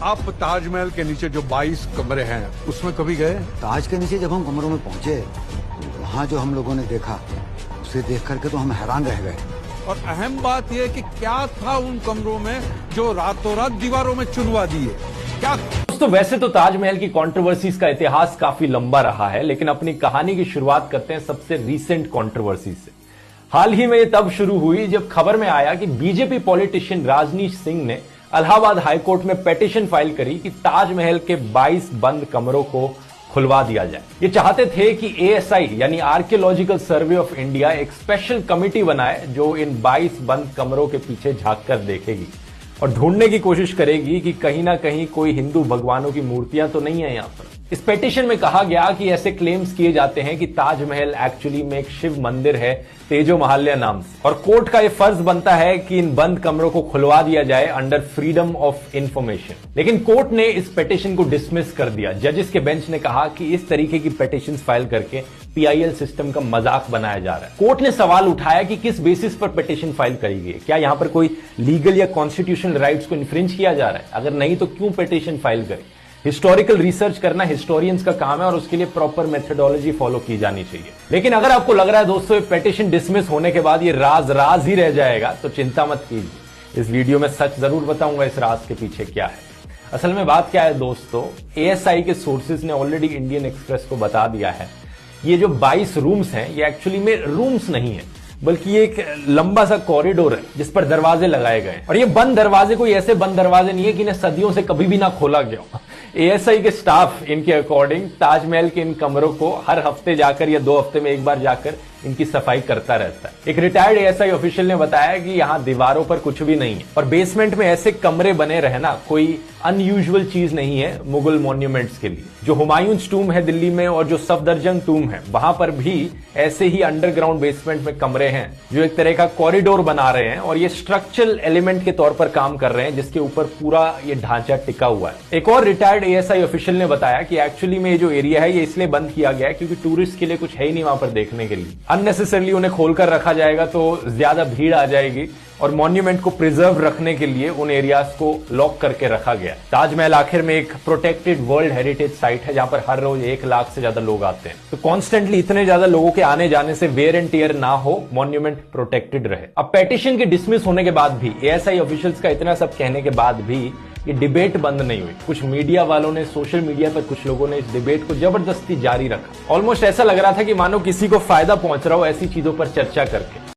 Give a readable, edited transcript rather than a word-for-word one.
आप ताजमहल के नीचे जो 22 कमरे हैं उसमें कभी गए? ताज के नीचे जब हम कमरों में पहुंचे तो वहाँ जो हम लोगों ने देखा उसे देख करके तो हम हैरान रह गए। और अहम बात यह कि क्या था उन कमरों में जो रातों रात दीवारों में चुनवा दिए, क्या? दोस्तों वैसे तो ताजमहल की कंट्रोवर्सीज का इतिहास काफी लंबा रहा है, लेकिन अपनी कहानी की शुरुआत करते हैं सबसे रीसेंट कंट्रोवर्सी से। हाल ही में ये तब शुरू हुई जब खबर में आया कि बीजेपी पॉलिटिशियन राजनीश सिंह ने इलाहाबाद हाईकोर्ट में पिटीशन फाइल करी कि ताजमहल के 22 बंद कमरों को खुलवा दिया जाए। ये चाहते थे कि ASI यानी आर्कियोलॉजिकल सर्वे ऑफ इंडिया एक स्पेशल कमिटी बनाए जो इन 22 बंद कमरों के पीछे झांक कर देखेगी और ढूंढने की कोशिश करेगी कि कहीं ना कहीं कोई हिंदू भगवानों की मूर्तियां तो नहीं है यहां पर। इस पिटीशन में कहा गया कि ऐसे क्लेम्स किए जाते हैं कि ताजमहल एक्चुअली में एक शिव मंदिर है तेजो महाल्या नाम से, और कोर्ट का यह फर्ज बनता है कि इन बंद कमरों को खुलवा दिया जाए अंडर फ्रीडम ऑफ इंफॉर्मेशन। लेकिन कोर्ट ने इस पिटीशन को डिसमिस कर दिया। जजेस के बेंच ने कहा कि इस तरीके की पिटीशन फाइल करके PIL सिस्टम का मजाक बनाया जा रहा है। कोर्ट ने सवाल उठाया कि किस बेसिस पर पिटीशन फाइल करी गई, क्या यहां पर कोई लीगल या कॉन्स्टिट्यूशनल राइट्स को इन्फ्रिंज किया जा रहा है? अगर नहीं तो क्यों पिटीशन फाइल करें? हिस्टोरिकल रिसर्च करना हिस्टोरियंस का काम है और उसके लिए प्रॉपर मेथोडोलॉजी फॉलो की जानी चाहिए। लेकिन अगर आपको लग रहा है दोस्तों ये पिटीशन डिसमिस होने के बाद ये राज ही रह जाएगा तो चिंता मत कीजिए। इस वीडियो में सच जरूर बताऊंगा इस राज के पीछे क्या है। असल में बात क्या है दोस्तों, ASI के सोर्सेज ने ऑलरेडी इंडियन एक्सप्रेस को बता दिया है ये जो 22 रूम्स हैं ये एक्चुअली में रूम्स नहीं है, बल्कि ये एक लंबा सा कॉरिडोर है जिस पर दरवाजे लगाए गए। और ये बंद दरवाजे कोई ऐसे बंद दरवाजे नहीं है कि इन्हें सदियों से कभी भी ना खोला गया हो। ASI के स्टाफ इनके अकॉर्डिंग ताजमहल के इन कमरों को हर हफ्ते जाकर या 2 हफ्ते में एक बार जाकर इनकी सफाई करता रहता है। एक रिटायर्ड ASI ऑफिशियल ने बताया कि यहाँ दीवारों पर कुछ भी नहीं है और बेसमेंट में ऐसे कमरे बने रहना कोई अनयूजुअल चीज नहीं है मुगल मॉन्यूमेंट्स के लिए। जो हुमायूंस टूम है दिल्ली में और जो सफदरजंग टूम है वहां पर भी ऐसे ही अंडरग्राउंड बेसमेंट में कमरे हैं जो एक तरह का कॉरिडोर बना रहे हैं और ये स्ट्रक्चरल एलिमेंट के तौर पर काम कर रहे हैं जिसके ऊपर पूरा ये ढांचा टिका हुआ है। एक और रिटायर्ड ASI ऑफिशियल ने बताया कि एक्चुअली में ये जो एरिया है ये इसलिए बंद किया गया है क्योंकि टूरिस्ट के लिए कुछ है ही नहीं वहां पर देखने के लिए। अननेसेसरली उन्हें खोलकर रखा जाएगा तो ज्यादा भीड़ आ जाएगी और मॉन्यूमेंट को प्रिजर्व रखने के लिए उन एरियाज को लॉक करके रखा गया। ताजमहल आखिर में एक प्रोटेक्टेड वर्ल्ड हेरिटेज साइट है जहां पर हर रोज 1 लाख से ज्यादा लोग आते हैं, तो कॉन्स्टेंटली इतने ज्यादा लोगों के आने जाने से वेयर एंड टियर ना हो, मॉन्यूमेंट प्रोटेक्टेड रहे। अब पिटीशन के डिसमिस होने के बाद भी ASI ऑफिशियल्स का इतना सब कहने के बाद भी ये डिबेट बंद नहीं हुई। कुछ मीडिया वालों ने, सोशल मीडिया पर कुछ लोगों ने इस डिबेट को जबरदस्ती जारी रखा। ऑलमोस्ट ऐसा लग रहा था कि मानो किसी को फायदा पहुंच रहा हो ऐसी चीजों पर चर्चा करके।